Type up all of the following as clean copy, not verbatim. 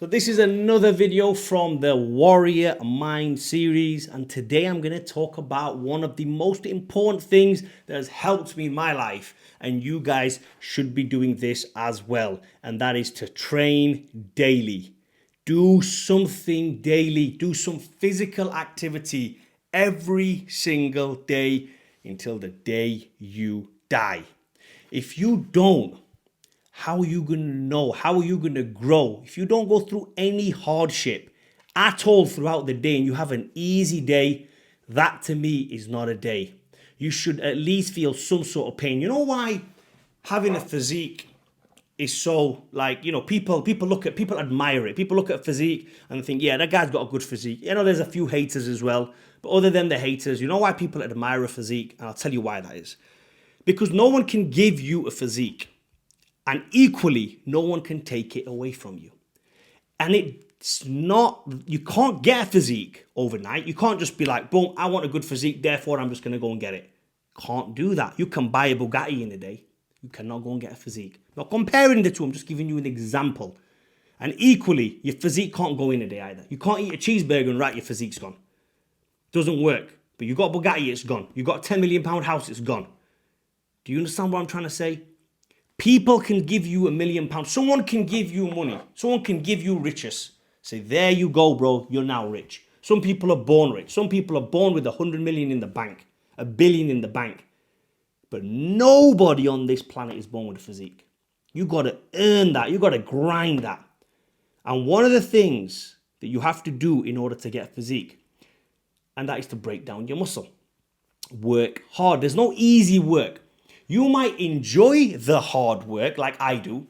So this is another video from the Warrior Mind series, and today I'm going to talk about one of the most important things that has helped me in my life, and you guys should be doing this as well, and that is to train daily. Do something daily, do some physical activity every single day until the day you die. If you don't, how are you going to know? How are you going to grow? If you don't go through any hardship at all throughout the day and you have an easy day, that to me is not a day. You should at least feel some sort of pain. You know why having a physique is so people admire it. People look at physique and think, yeah, that guy's got a good physique. You know, there's a few haters as well. But other than the haters, you know why people admire a physique? And I'll tell you why that is. Because no one can give you a physique. And equally, no one can take it away from you. And it's not, you can't get a physique overnight. You can't just be like, boom, I want a good physique, therefore I'm just going to go and get it. Can't do that. You can buy a Bugatti in a day. You cannot go and get a physique. Not comparing the two, I'm just giving you an example. And equally, your physique can't go in a day either. You can't eat a cheeseburger and right, your physique's gone. Doesn't work. But you got a Bugatti, it's gone. You got a £10 million house, it's gone. Do you understand what I'm trying to say? People can give you £1 million. Someone can give you money. Someone can give you riches. Say, there you go, bro. You're now rich. Some people are born rich. Some people are born with 100 million in the bank, 1 billion in the bank. But nobody on this planet is born with a physique. You got to earn that. You got to grind that. And one of the things that you have to do in order to get a physique, and that is to break down your muscle. Work hard. There's no easy work. You might enjoy the hard work like I do.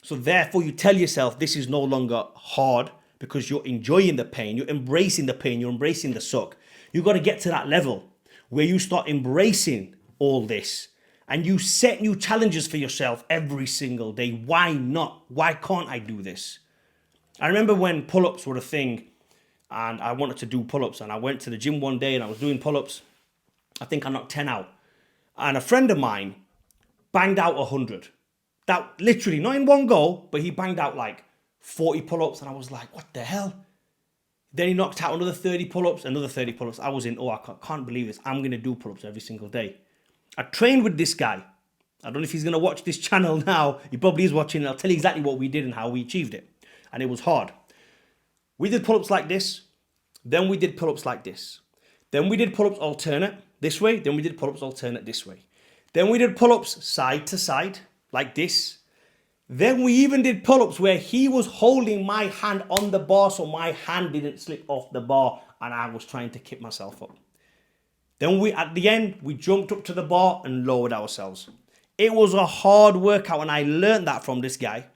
So therefore you tell yourself this is no longer hard because you're enjoying the pain. You're embracing the pain. You're embracing the suck. You got to get to that level where you start embracing all this and you set new challenges for yourself every single day. Why not? Why can't I do this? I remember when pull-ups were a thing and I wanted to do pull-ups, and I went to the gym one day and I was doing pull-ups. I think I knocked 10 out. And a friend of mine banged out 100. That literally, not in one go, but he banged out like 40 pull-ups. And I was like, what the hell? Then he knocked out another 30 pull-ups, another 30 pull-ups. I was in, I can't believe this. I'm going to do pull-ups every single day. I trained with this guy. I don't know if he's going to watch this channel now. He probably is watching, and I'll tell you exactly what we did and how we achieved it. And it was hard. We did pull-ups like this. Then we did pull-ups like this. Then we did pull-ups alternate this way. Then we did pull-ups alternate this way. Then we did pull-ups side to side like this. Then we even did pull-ups where he was holding my hand on the bar so my hand didn't slip off the bar and I was trying to kick myself up. Then at the end, we jumped up to the bar and lowered ourselves. It was a hard workout and I learned that from this guy.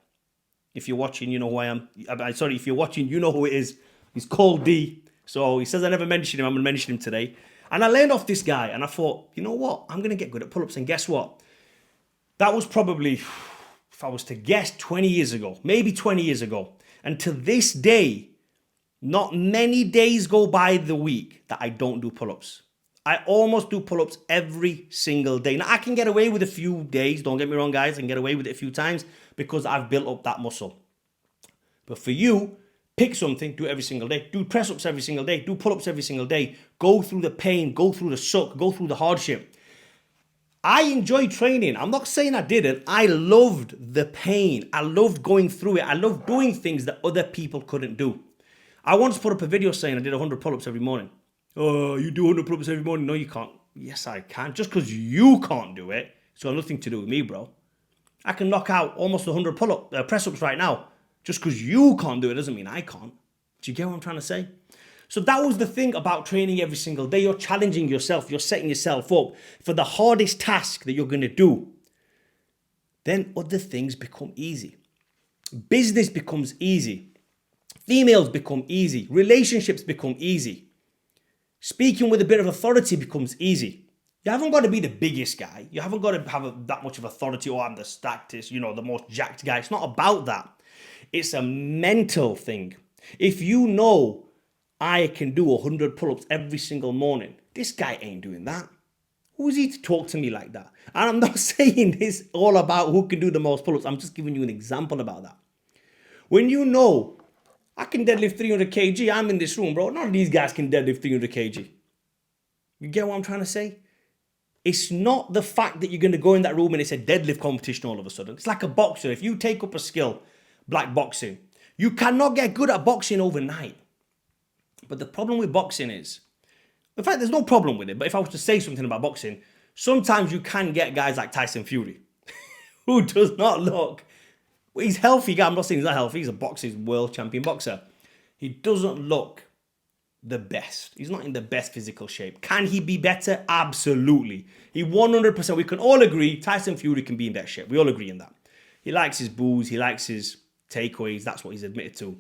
If you're watching, you know who I am. Sorry, if you're watching, you know who it is. He's called D. So he says I never mentioned him. I'm going to mention him today. And I learned off this guy and I thought, you know what? I'm going to get good at pull-ups. And guess what? That was probably, if I was to guess, 20 years ago. Maybe 20 years ago. And to this day, not many days go by the week that I don't do pull-ups. I almost do pull-ups every single day. Now, I can get away with a few days. Don't get me wrong, guys. I can get away with it a few times because I've built up that muscle. But for you, pick something, do it every single day. Do press-ups every single day. Do pull-ups every single day. Go through the pain. Go through the suck. Go through the hardship. I enjoyed training. I'm not saying I didn't. I loved the pain. I loved going through it. I loved doing things that other people couldn't do. I once put up a video saying I did 100 pull-ups every morning. Oh, you do 100 pull-ups every morning? No, you can't. Yes, I can. Just because you can't do it, it's got nothing to do with me, bro. I can knock out almost 100 press-ups right now. Just because you can't do it doesn't mean I can't. Do you get what I'm trying to say? So that was the thing about training every single day. You're challenging yourself. You're setting yourself up for the hardest task that you're going to do. Then other things become easy. Business becomes easy. Females become easy. Relationships become easy. Speaking with a bit of authority becomes easy. You haven't got to be the biggest guy. You haven't got to have that much of authority. I'm the stackest, the most jacked guy. It's not about that. It's a mental thing. If you know I can do 100 pull-ups every single morning, this guy ain't doing that. Who is he to talk to me like that? And I'm not saying this all about who can do the most pull-ups. I'm just giving you an example about that. When you know I can deadlift 300 kg. I'm in this room, bro. None of these guys can deadlift 300 kg. You get what I'm trying to say? It's not the fact that you're going to go in that room and it's a deadlift competition all of a sudden. It's like a boxer. If you take up a skill, black boxing, you cannot get good at boxing overnight. But the problem with boxing is, in fact, there's no problem with it. But if I was to say something about boxing, sometimes you can get guys like Tyson Fury, who does not look, well, he's healthy. I'm not saying he's not healthy. He's a boxer, he's a world champion boxer. He doesn't look the best. He's not in the best physical shape. Can he be better? Absolutely. He 100%, we can all agree, Tyson Fury can be in better shape. We all agree in that. He likes his booze. He likes his takeaways. That's what he's admitted to.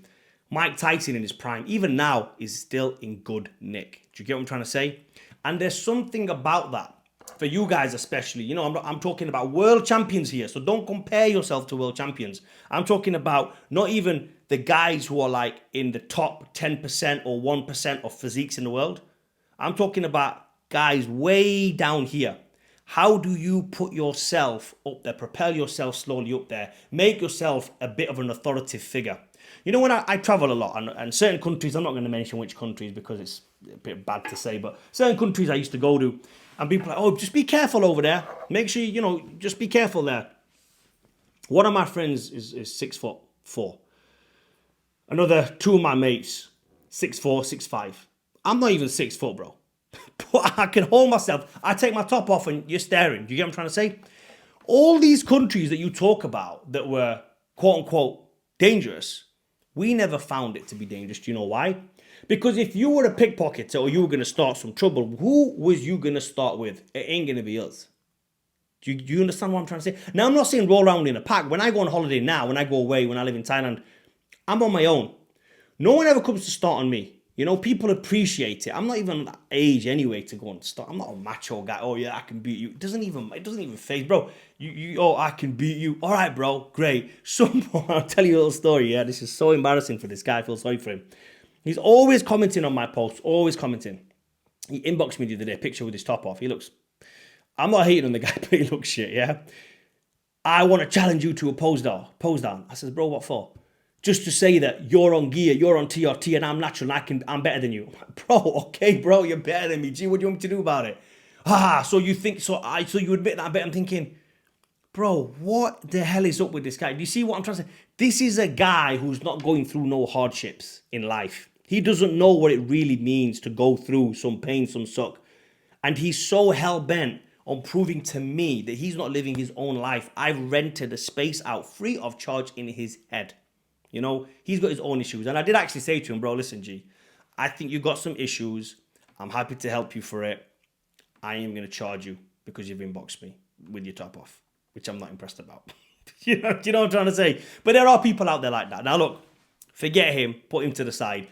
Mike Tyson in his prime, even now, is still in good nick. Do you get what I'm trying to say? And there's something about that, for you guys especially. You know, I'm talking about world champions here, so don't compare yourself to world champions. I'm talking about not even the guys who are like in the top 10% or 1% of physiques in the world. I'm talking about guys way down here. How do you put yourself up there, propel yourself slowly up there, make yourself a bit of an authoritative figure? You know, when I travel a lot, and certain countries, I'm not going to mention which countries because it's a bit bad to say, but certain countries I used to go to, and people are like, oh, just be careful over there. Make sure, you know, just be careful there. One of my friends is 6'4". Another two of my mates, 6'4", 6'5". I'm not even 6 foot, bro. But I can hold myself. I take my top off and you're staring. Do you get what I'm trying to say? All these countries that you talk about that were quote unquote dangerous, we never found it to be dangerous. Do you know why? Because if you were a pickpocketer or you were going to start some trouble, who was you going to start with? It ain't going to be us. Do you understand what I'm trying to say? Now, I'm not saying roll around in a pack. When I go on holiday now, when I go away, when I live in Thailand, I'm on my own. No one ever comes to start on me. You know, people appreciate it. I'm not even that age anyway to go and start. I'm not a macho guy. Oh yeah, I can beat you. It doesn't even phase, bro. Oh, I can beat you. All right, bro, great. I'll tell you a little story. Yeah, this is so embarrassing for this guy. I feel sorry for him. He's always commenting on my posts. Always commenting. He inboxed me the other day, a picture with his top off. He looks. I'm not hating on the guy, but he looks shit. Yeah. I want to challenge you to a pose down. I said, bro, what for? Just to say that you're on gear, you're on TRT, and I'm natural, and I'm better than you. I'm like, bro, okay, bro, you're better than me. Gee, what do you want me to do about it? So you think, so you admit that I'm better. I'm thinking, bro, what the hell is up with this guy? Do you see what I'm trying to say? This is a guy who's not going through no hardships in life. He doesn't know what it really means to go through some pain, some suck. And he's so hell-bent on proving to me that he's not living his own life. I've rented a space out free of charge in his head. You know, he's got his own issues. And I did actually say to him, bro, listen, G, I think you got some issues. I'm happy to help you for it. I am going to charge you because you've inboxed me with your top off, which I'm not impressed about. you know what I'm trying to say? But there are people out there like that. Now, look, forget him. Put him to the side.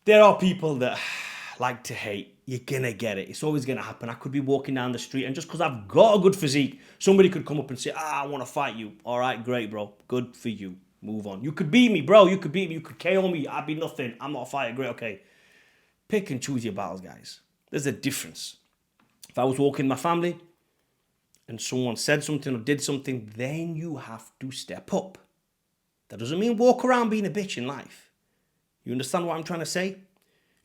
There are people that like to hate. You're going to get it. It's always going to happen. I could be walking down the street and just because I've got a good physique, somebody could come up and say, I want to fight you. All right, great, bro. Good for you. Move on. You could beat me, bro. You could beat me. You could KO me. I'd be nothing. I'm not a fighter. Great. Okay. Pick and choose your battles, guys. There's a difference. If I was walking my family and someone said something or did something, then you have to step up. That doesn't mean walk around being a bitch in life. You understand what I'm trying to say?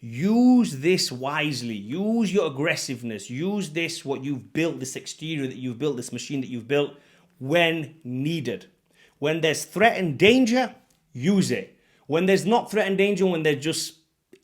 Use this wisely. Use your aggressiveness. Use this, what you've built, this exterior that you've built, this machine that you've built, when needed. When there's threat and danger, use it. When there's not threat and danger, when there's just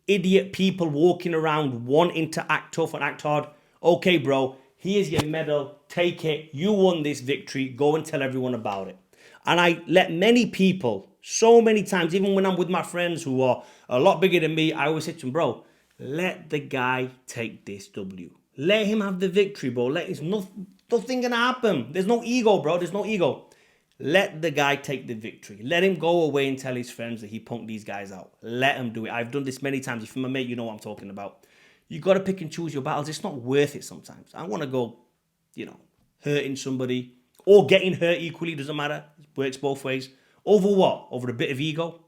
idiot people walking around wanting to act tough and act hard, okay, bro, here's your medal. Take it. You won this victory. Go and tell everyone about it. And I let many people, so many times, even when I'm with my friends who are a lot bigger than me, I always say to them, bro, let the guy take this W. Let him have the victory, bro. It's nothing gonna happen. There's no ego, bro. There's no ego. Let the guy take the victory. Let him go away and tell his friends that he punked these guys out. Let him do it. I've done this many times. If you're my mate, you know what I'm talking about. You got to pick and choose your battles. It's not worth it sometimes. I want to go, hurting somebody or getting hurt equally. Doesn't matter. It works both ways. Over what? Over a bit of ego.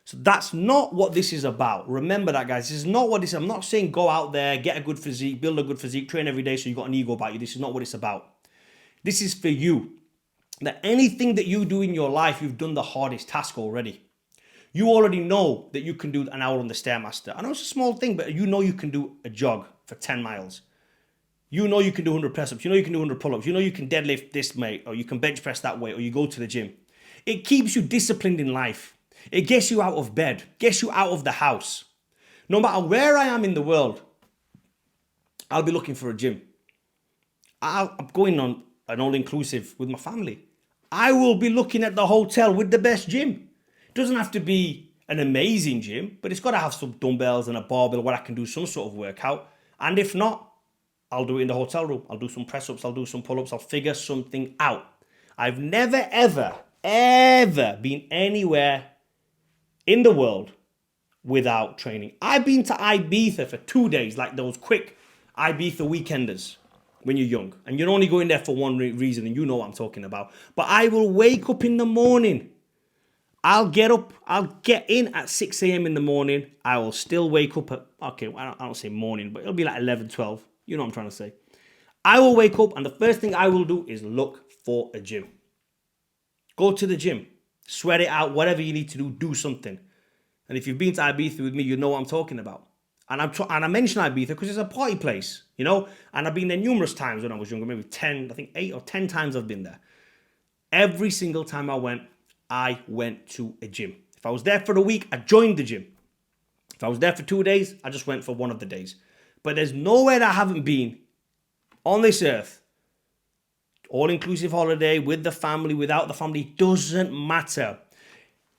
So that's not what this is about. Remember that, guys. This is not what this is. I'm not saying go out there, get a good physique, build a good physique, train every day so you got an ego about you. This is not what it's about. This is for you. That anything that you do in your life, you've done the hardest task already. You already know that you can do an hour on the Stairmaster. I know it's a small thing, but you know you can do a jog for 10 miles. You know you can do 100 press-ups. You know you can do 100 pull-ups. You know you can deadlift this, mate, or you can bench press that way, or you go to the gym. It keeps you disciplined in life. It gets you out of bed, gets you out of the house. No matter where I am in the world, I'll be looking for a gym. I'm going on an all-inclusive with my family. I will be looking at the hotel with the best gym. It doesn't have to be an amazing gym, but it's got to have some dumbbells and a barbell where I can do some sort of workout. And if not, I'll do it in the hotel room. I'll do some press-ups. I'll do some pull-ups. I'll figure something out. I've never, ever, ever been anywhere in the world without training. I've been to Ibiza for 2 days, like those quick Ibiza weekenders when you're young. And you're only going there for one reason, and you know what I'm talking about. But I will wake up in the morning. I'll get up, I'll get in at 6 a.m. in the morning. I will still wake up at, okay, I don't say morning, but it'll be like 11, 12. You know what I'm trying to say. I will wake up, and the first thing I will do is look for a gym. Go to the gym. Sweat it out, whatever you need to do, do something. And if you've been to Ibiza with me, you know what I'm talking about. And I mention Ibiza because it's a party place, you know? And I've been there numerous times when I was younger, maybe 8 or 10 times I've been there. Every single time I went to a gym. If I was there for a week, I joined the gym. If I was there for 2 days, I just went for one of the days. But there's nowhere that I haven't been on this earth. All-inclusive holiday, with the family, without the family, doesn't matter.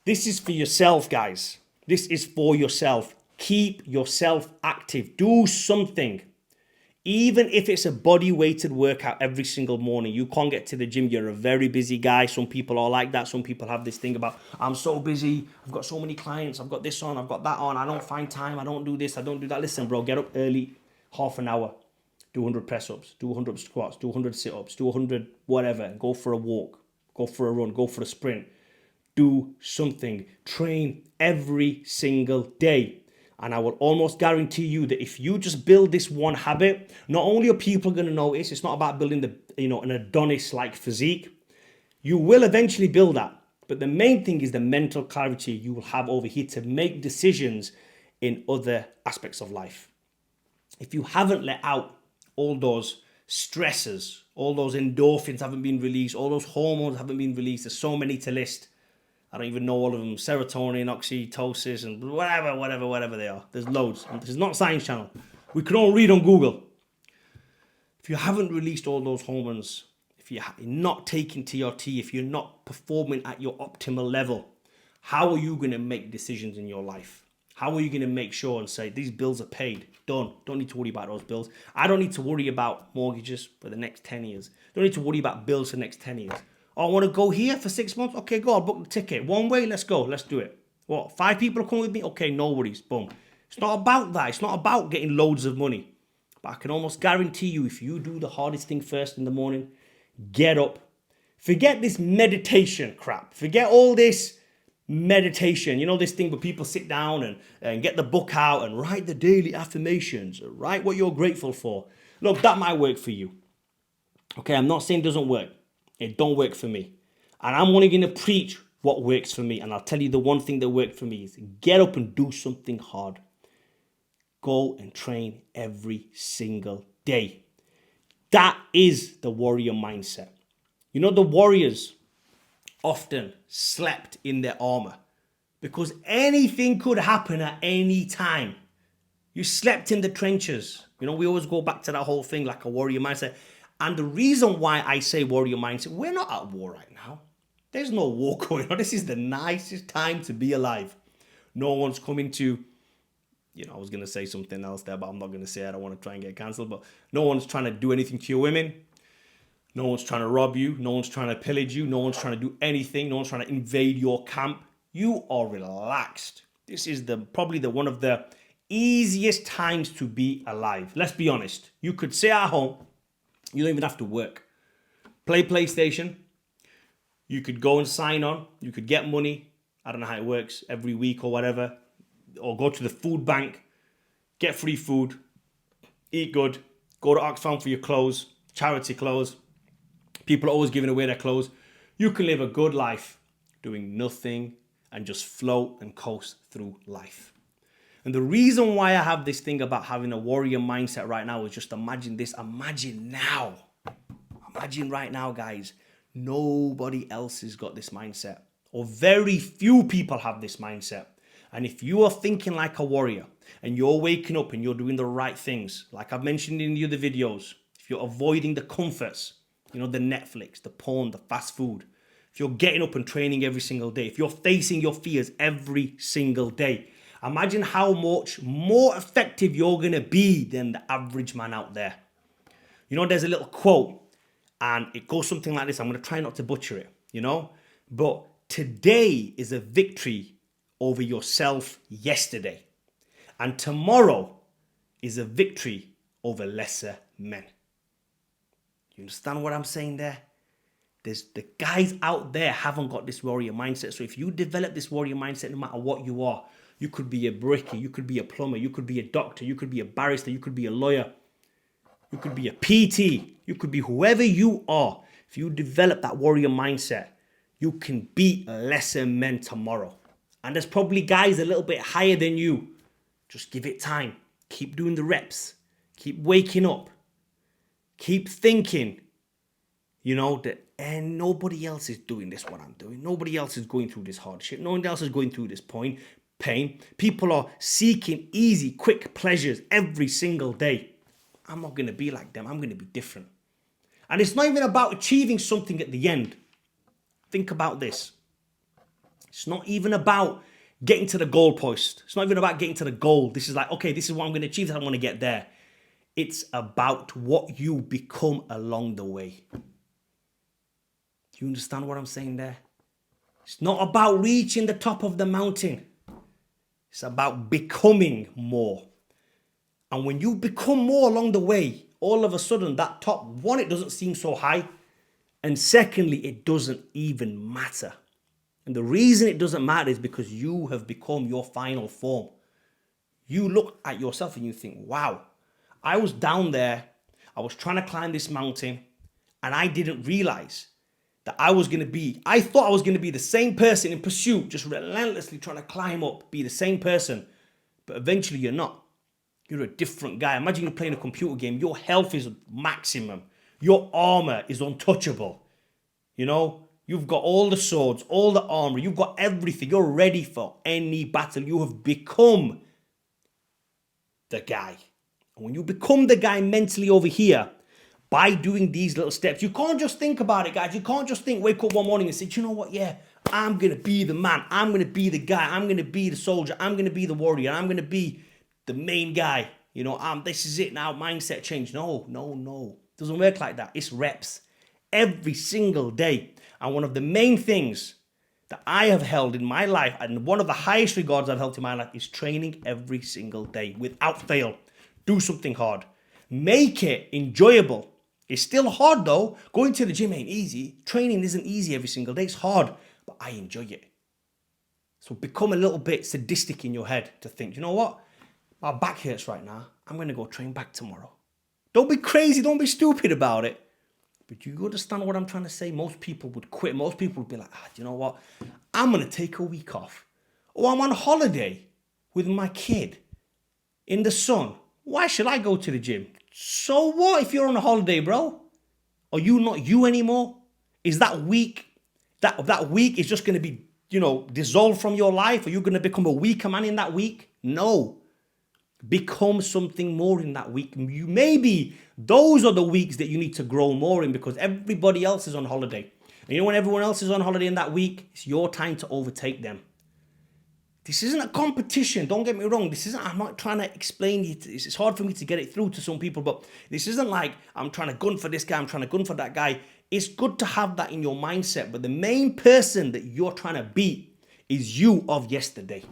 This is for yourself, guys. This is for yourself. Keep yourself active. Do something. Even if it's a body-weighted workout every single morning. You can't get to the gym. You're a very busy guy. Some people are like that. Some people have this thing about, I'm so busy. I've got so many clients. I've got this on. I've got that on. I don't find time. I don't do this. I don't do that. Listen, bro, get up early, half an hour. Do 100 press-ups. Do 100 squats. Do 100 sit-ups. Do 100 whatever. Go for a walk. Go for a run. Go for a sprint. Do something. Train every single day. And I will almost guarantee you that if you just build this one habit, not only are people going to notice, it's not about building an Adonis-like physique. You will eventually build that. But the main thing is the mental clarity you will have over here to make decisions in other aspects of life. If you haven't let out all those stresses, all those endorphins haven't been released, all those hormones haven't been released, there's so many to list. I don't even know all of them. Serotonin, oxytocin, and whatever they are. There's loads. And this is not Science Channel. We can all read on Google. If you haven't released all those hormones, if you're not taking TRT, if you're not performing at your optimal level, how are you going to make decisions in your life? How are you going to make sure and say, these bills are paid? Done. Don't need to worry about those bills. I don't need to worry about mortgages for the next 10 years. Don't need to worry about bills for the next 10 years. Oh, I want to go here for 6 months? Okay, go. I'll book the ticket. One way, let's go. Let's do it. What, 5 people are coming with me? Okay, no worries. Boom. It's not about that. It's not about getting loads of money. But I can almost guarantee you, if you do the hardest thing first in the morning, get up. Forget this meditation crap. Forget all this meditation. You know, this thing where people sit down and get the book out and write the daily affirmations. Write what you're grateful for. Look, that might work for you. Okay, I'm not saying it doesn't work. It don't work for me. And I'm only going to preach what works for me. And I'll tell you the one thing that worked for me is get up and do something hard. Go and train every single day. That is the warrior mindset. You know, the warriors often slept in their armor because anything could happen at any time. You slept in the trenches. You know, we always go back to that whole thing like a warrior mindset. And the reason why I say warrior mindset, we're not at war right now. There's no war going on. This is the nicest time to be alive. No one's coming to, I was going to say something else there, but I'm not going to say it. I don't want to try and get cancelled. But no one's trying to do anything to your women. No one's trying to rob you. No one's trying to pillage you. No one's trying to do anything. No one's trying to invade your camp. You are relaxed. This is probably one of the easiest times to be alive. Let's be honest. You could sit at home. You don't even have to work. Play PlayStation. You could go and sign on. You could get money. I don't know how it works, every week or whatever. Or go to the food bank. Get free food. Eat good. Go to Oxfam for your clothes. Charity clothes. People are always giving away their clothes. You can live a good life doing nothing and just float and coast through life. And the reason why I have this thing about having a warrior mindset right now is just imagine this. Imagine now. Imagine right now, guys. Nobody else has got this mindset, or very few people have this mindset. And if you are thinking like a warrior and you're waking up and you're doing the right things, like I've mentioned in the other videos, if you're avoiding the comforts, the Netflix, the porn, the fast food, if you're getting up and training every single day, if you're facing your fears every single day, imagine how much more effective you're going to be than the average man out there. There's a little quote and it goes something like this. I'm going to try not to butcher it, but today is a victory over yourself yesterday. And tomorrow is a victory over lesser men. You understand what I'm saying there? There's the guys out there haven't got this warrior mindset. So if you develop this warrior mindset, no matter what you are, you could be a brickie, you could be a plumber, you could be a doctor, you could be a barrister, you could be a lawyer, you could be a PT, you could be whoever you are. If you develop that warrior mindset, you can beat lesser men tomorrow. And there's probably guys a little bit higher than you. Just give it time. Keep doing the reps. Keep waking up. Keep thinking, that and nobody else is doing this what I'm doing. Nobody else is going through this hardship. No one else is going through this pain. People are seeking easy, quick pleasures every single day. I'm not going to be like them. I'm going to be different. And it's not even about achieving something at the end. Think about this. It's not even about getting to the goalpost. It's not even about getting to the goal. This is like, okay, this is what I'm going to achieve. I want to get there. It's about what you become along the way. Do you understand what I'm saying there? It's not about reaching the top of the mountain. It's about becoming more. And when you become more along the way, all of a sudden that top, one, it doesn't seem so high. And secondly, it doesn't even matter. And the reason it doesn't matter is because you have become your final form. You look at yourself and you think, wow, I was down there, I was trying to climb this mountain, and I didn't realize that I thought I was going to be the same person in pursuit, just relentlessly trying to climb up, be the same person. But eventually you're not. You're a different guy. Imagine you're playing a computer game. Your health is maximum. Your armor is untouchable. You've got all the swords, all the armor. You've got everything. You're ready for any battle. You have become the guy. And when you become the guy mentally over here, by doing these little steps, you can't just think about it, guys. You can't just wake up one morning and say, you know what? Yeah, I'm going to be the man. I'm going to be the guy. I'm going to be the soldier. I'm going to be the warrior. I'm going to be the main guy. This is it now. Mindset change. No. It doesn't work like that. It's reps every single day. And one of the main things that I have held in my life, and one of the highest regards I've held in my life, is training every single day without fail. Do something hard. Make it enjoyable. It's still hard though. Going to the gym ain't easy. Training isn't easy every single day. It's hard, but I enjoy it. So become a little bit sadistic in your head to think, you know what? My back hurts right now. I'm going to go train back tomorrow. Don't be crazy. Don't be stupid about it. But you understand what I'm trying to say? Most people would quit. Most people would be like, do you know what? I'm going to take a week off. Or I'm on holiday with my kid in the sun. Why should I go to the gym? So what if you're on a holiday, bro? Are you not you anymore? Is that week, that week is just going to be, dissolved from your life? Are you going to become a weaker man in that week? No. Become something more in that week. Maybe those are the weeks that you need to grow more in, because everybody else is on holiday. And when everyone else is on holiday in that week, it's your time to overtake them. This isn't a competition. Don't get me wrong. I'm not trying to explain it. It's hard for me to get it through to some people, but this isn't like I'm trying to gun for this guy, I'm trying to gun for that guy. It's good to have that in your mindset, but the main person that you're trying to beat is you of yesterday.